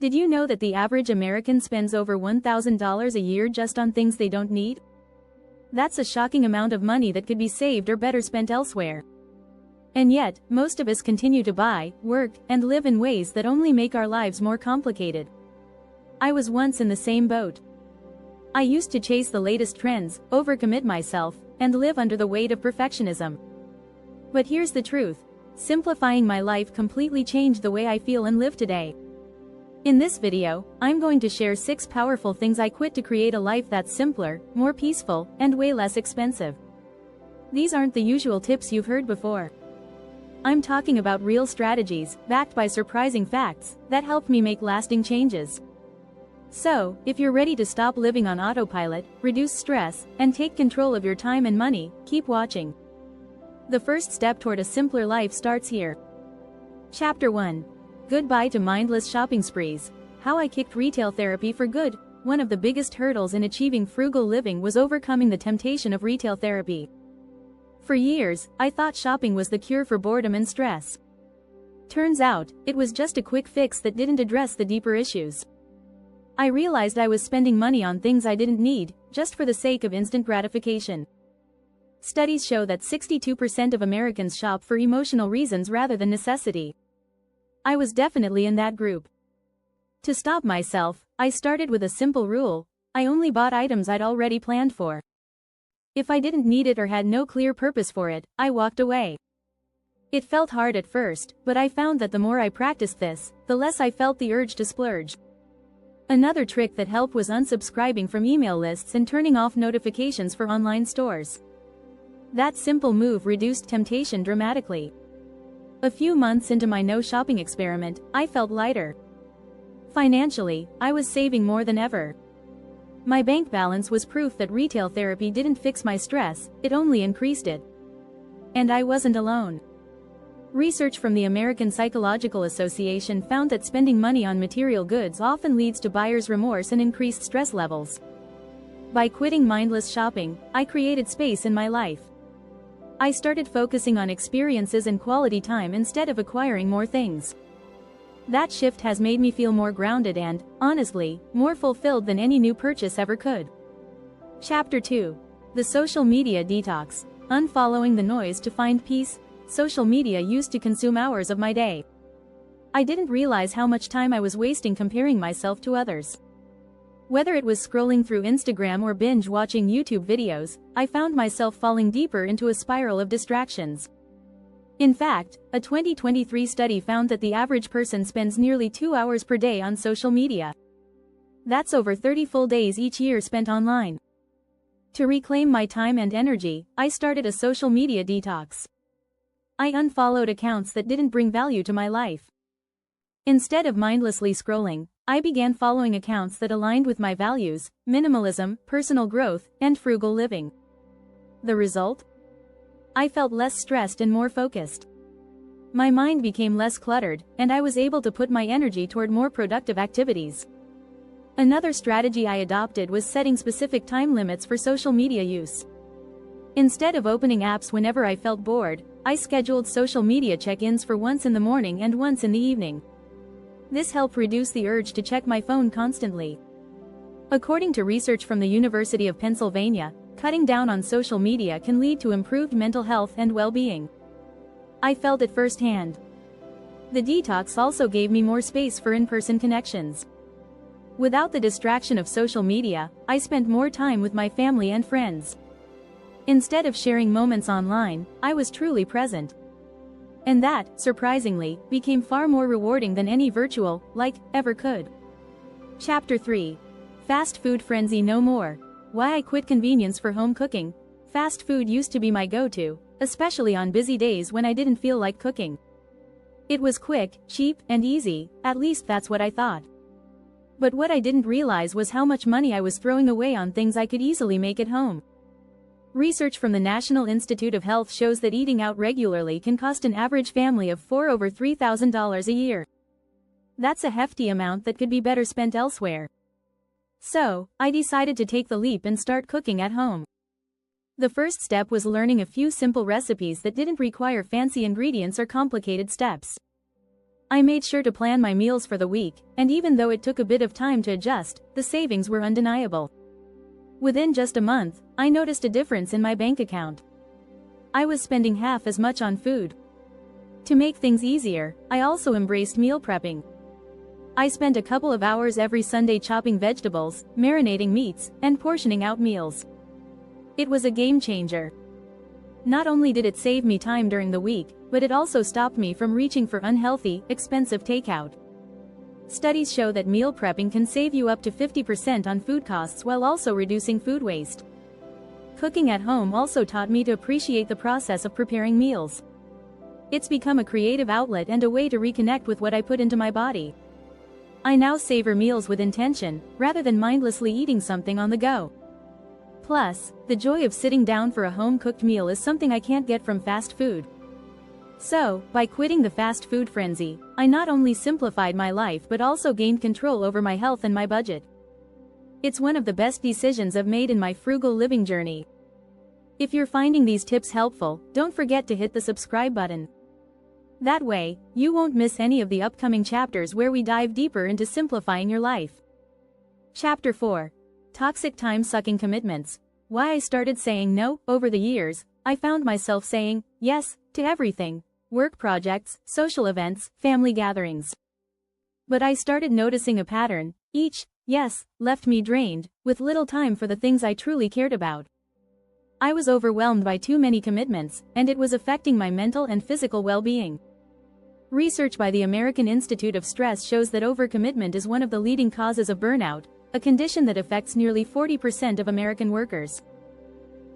Did you know that the average American spends over $1,000 a year just on things they don't need? That's a shocking amount of money that could be saved or better spent elsewhere. And yet, most of us continue to buy, work, and live in ways that only make our lives more complicated. I was once in the same boat. I used to chase the latest trends, overcommit myself, and live under the weight of perfectionism. But here's the truth. Simplifying my life completely changed the way I feel and live today. In this video, I'm going to share 6 powerful things I quit to create a life that's simpler, more peaceful, and way less expensive. These aren't the usual tips you've heard before. I'm talking about real strategies, backed by surprising facts, that help me make lasting changes. So, if you're ready to stop living on autopilot, reduce stress, and take control of your time and money, keep watching. The first step toward a simpler life starts here. Chapter 1. Goodbye to mindless shopping sprees. How I kicked retail therapy for good. One of the biggest hurdles in achieving frugal living was overcoming the temptation of retail therapy. For years, I thought shopping was the cure for boredom and stress. Turns out, it was just a quick fix that didn't address the deeper issues. I realized I was spending money on things I didn't need, just for the sake of instant gratification. Studies show that 62% of Americans shop for emotional reasons rather than necessity. I was definitely in that group. To stop myself, I started with a simple rule: I only bought items I'd already planned for. If I didn't need it or had no clear purpose for it, I walked away. It felt hard at first, but I found that the more I practiced this, the less I felt the urge to splurge. Another trick that helped was unsubscribing from email lists and turning off notifications for online stores. That simple move reduced temptation dramatically. A few months into my no-shopping experiment, I felt lighter. Financially, I was saving more than ever. My bank balance was proof that retail therapy didn't fix my stress, it only increased it. And I wasn't alone. Research from the American Psychological Association found that spending money on material goods often leads to buyer's remorse and increased stress levels. By quitting mindless shopping, I created space in my life. I started focusing on experiences and quality time instead of acquiring more things. That shift has made me feel more grounded and, honestly, more fulfilled than any new purchase ever could. Chapter 2. The social media detox. Unfollowing the noise to find peace. Social media used to consume hours of my day. I didn't realize how much time I was wasting comparing myself to others. Whether it was scrolling through Instagram or binge-watching YouTube videos, I found myself falling deeper into a spiral of distractions. In fact, a 2023 study found that the average person spends nearly 2 hours per day on social media. That's over 30 full days each year spent online. To reclaim my time and energy, I started a social media detox. I unfollowed accounts that didn't bring value to my life. Instead of mindlessly scrolling, I began following accounts that aligned with my values: minimalism, personal growth, and frugal living. The result? I felt less stressed and more focused. My mind became less cluttered, and I was able to put my energy toward more productive activities. Another strategy I adopted was setting specific time limits for social media use. Instead of opening apps whenever I felt bored, I scheduled social media check-ins for once in the morning and once in the evening. This helped reduce the urge to check my phone constantly. According to research from the University of Pennsylvania, cutting down on social media can lead to improved mental health and well-being. I felt it firsthand. The detox also gave me more space for in-person connections. Without the distraction of social media, I spent more time with my family and friends. Instead of sharing moments online, I was truly present. And that, surprisingly, became far more rewarding than any virtual like ever could. Chapter 3. Fast food frenzy no more. Why I quit convenience for home cooking. Fast food used to be my go-to, especially on busy days when I didn't feel like cooking. It was quick, cheap, and easy, at least that's what I thought. But what I didn't realize was how much money I was throwing away on things I could easily make at home. Research from the National Institute of Health shows that eating out regularly can cost an average family of $4,000 over $3,000 a year. That's a hefty amount that could be better spent elsewhere. So, I decided to take the leap and start cooking at home. The first step was learning a few simple recipes that didn't require fancy ingredients or complicated steps. I made sure to plan my meals for the week, and even though it took a bit of time to adjust, the savings were undeniable. Within just a month, I noticed a difference in my bank account. I was spending half as much on food. To make things easier, I also embraced meal prepping. I spent a couple of hours every Sunday chopping vegetables, marinating meats, and portioning out meals. It was a game changer. Not only did it save me time during the week, but it also stopped me from reaching for unhealthy, expensive takeout. Studies show that meal prepping can save you up to 50% on food costs while also reducing food waste. Cooking at home also taught me to appreciate the process of preparing meals. It's become a creative outlet and a way to reconnect with what I put into my body. I now savor meals with intention, rather than mindlessly eating something on the go. Plus, the joy of sitting down for a home-cooked meal is something I can't get from fast food. So, by quitting the fast food frenzy, I not only simplified my life but also gained control over my health and my budget. It's one of the best decisions I've made in my frugal living journey. If you're finding these tips helpful, don't forget to hit the subscribe button. That way, you won't miss any of the upcoming chapters where we dive deeper into simplifying your life. Chapter 4. Toxic Time-Sucking Commitments. Why I started saying no. Over the years, I found myself saying yes to everything: work projects, social events, family gatherings. But I started noticing a pattern. Each yes left me drained, with little time for the things I truly cared about. I was overwhelmed by too many commitments, and it was affecting my mental and physical well-being. Research by the American Institute of Stress shows that overcommitment is one of the leading causes of burnout, a condition that affects nearly 40% of American workers.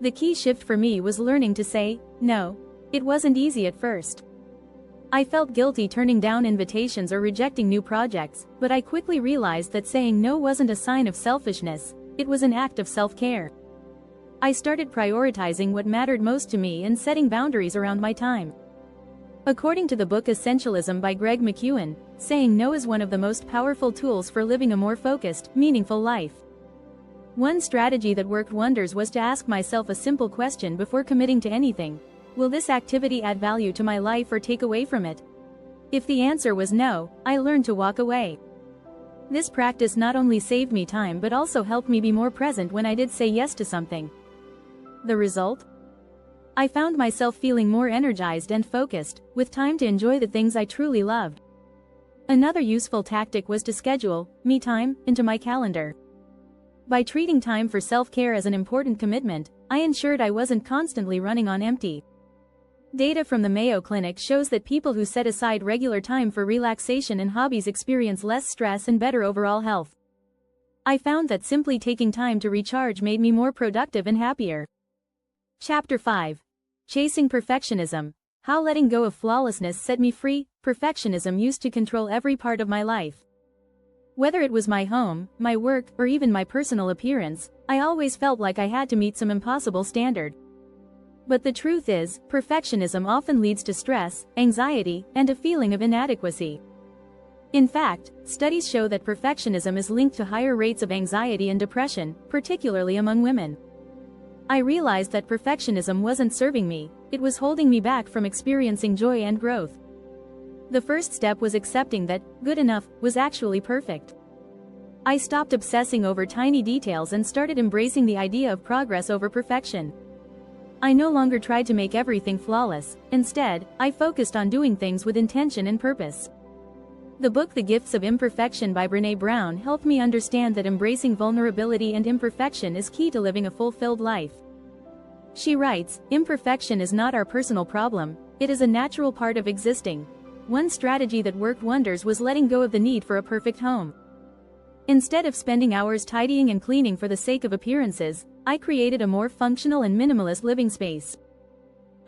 The key shift for me was learning to say no. It wasn't easy at first. I felt guilty turning down invitations or rejecting new projects, but I quickly realized that saying no wasn't a sign of selfishness, it was an act of self-care. I started prioritizing what mattered most to me and setting boundaries around my time. According to the book Essentialism by Greg McKeown, saying no is one of the most powerful tools for living a more focused, meaningful life. One strategy that worked wonders was to ask myself a simple question before committing to anything: will this activity add value to my life or take away from it? If the answer was no, I learned to walk away. This practice not only saved me time but also helped me be more present when I did say yes to something. The result? I found myself feeling more energized and focused, with time to enjoy the things I truly loved. Another useful tactic was to schedule me time into my calendar. By treating time for self-care as an important commitment, I ensured I wasn't constantly running on empty. Data from the Mayo Clinic shows that people who set aside regular time for relaxation and hobbies experience less stress and better overall health. I found that simply taking time to recharge made me more productive and happier. Chapter 5. Chasing Perfectionism. How letting go of flawlessness set me free. Perfectionism used to control every part of my life. Whether it was my home, my work, or even my personal appearance, I always felt like I had to meet some impossible standard. But the truth is, perfectionism often leads to stress, anxiety, and a feeling of inadequacy. In fact, studies show that perfectionism is linked to higher rates of anxiety and depression, particularly among women. I realized that perfectionism wasn't serving me, it was holding me back from experiencing joy and growth. The first step was accepting that good enough was actually perfect. I stopped obsessing over tiny details and started embracing the idea of progress over perfection. I no longer tried to make everything flawless. Instead, I focused on doing things with intention and purpose. The book The Gifts of Imperfection by Brené Brown helped me understand that embracing vulnerability and imperfection is key to living a fulfilled life. She writes, "Imperfection is not our personal problem, it is a natural part of existing." One strategy that worked wonders was letting go of the need for a perfect home. Instead of spending hours tidying and cleaning for the sake of appearances, I created a more functional and minimalist living space.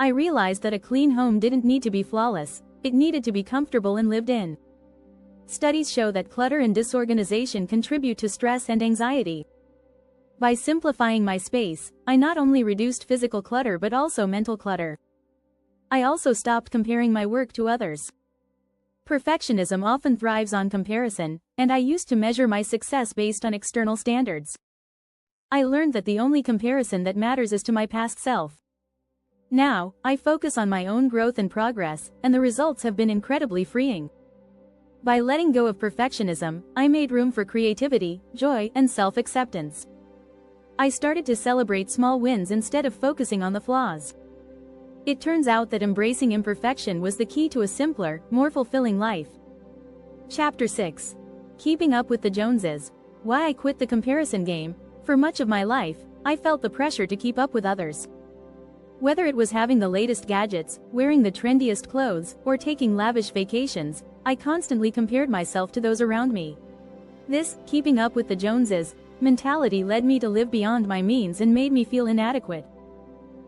I realized that a clean home didn't need to be flawless, it needed to be comfortable and lived in. Studies show that clutter and disorganization contribute to stress and anxiety. By simplifying my space, I not only reduced physical clutter but also mental clutter. I also stopped comparing my work to others. Perfectionism often thrives on comparison, and I used to measure my success based on external standards. I learned that the only comparison that matters is to my past self. Now, I focus on my own growth and progress, and the results have been incredibly freeing. By letting go of perfectionism, I made room for creativity, joy, and self-acceptance. I started to celebrate small wins instead of focusing on the flaws. It turns out that embracing imperfection was the key to a simpler, more fulfilling life. Chapter 6. Keeping Up with the Joneses. Why I Quit the Comparison Game. For much of my life, I felt the pressure to keep up with others. Whether it was having the latest gadgets, wearing the trendiest clothes, or taking lavish vacations, I constantly compared myself to those around me. This keeping up with the Joneses mentality led me to live beyond my means and made me feel inadequate.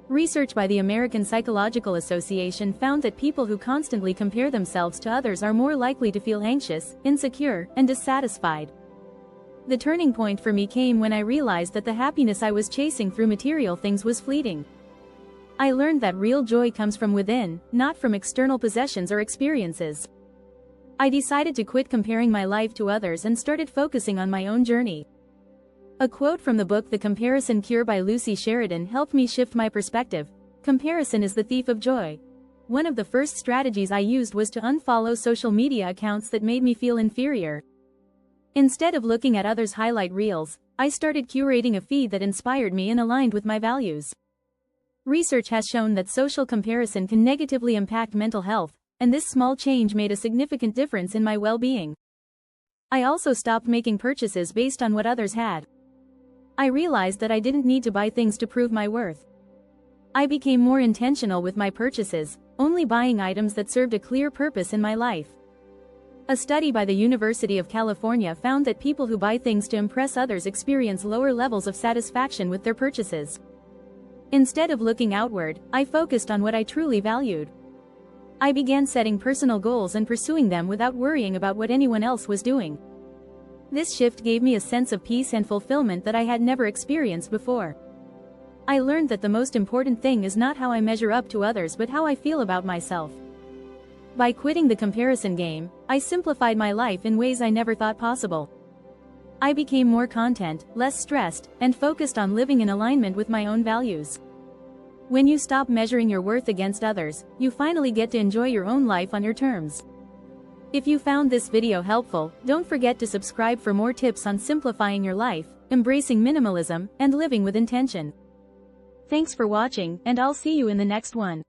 Research by the American Psychological Association found that people who constantly compare themselves to others are more likely to feel anxious, insecure, and dissatisfied. The turning point for me came when I realized that the happiness I was chasing through material things was fleeting. I learned that real joy comes from within, not from external possessions or experiences. I decided to quit comparing my life to others and started focusing on my own journey. A quote from the book The Comparison Cure by Lucy Sheridan helped me shift my perspective. Comparison is the thief of joy. One of the first strategies I used was to unfollow social media accounts that made me feel inferior. Instead of looking at others' highlight reels, I started curating a feed that inspired me and aligned with my values. Research has shown that social comparison can negatively impact mental health, and this small change made a significant difference in my well-being. I also stopped making purchases based on what others had. I realized that I didn't need to buy things to prove my worth. I became more intentional with my purchases, only buying items that served a clear purpose in my life. A study by the University of California found that people who buy things to impress others experience lower levels of satisfaction with their purchases. Instead of looking outward, I focused on what I truly valued. I began setting personal goals and pursuing them without worrying about what anyone else was doing. This shift gave me a sense of peace and fulfillment that I had never experienced before. I learned that the most important thing is not how I measure up to others but how I feel about myself. By quitting the comparison game, I simplified my life in ways I never thought possible. I became more content, less stressed, and focused on living in alignment with my own values. When you stop measuring your worth against others, you finally get to enjoy your own life on your terms. If you found this video helpful, don't forget to subscribe for more tips on simplifying your life, embracing minimalism, and living with intention. Thanks for watching, and I'll see you in the next one.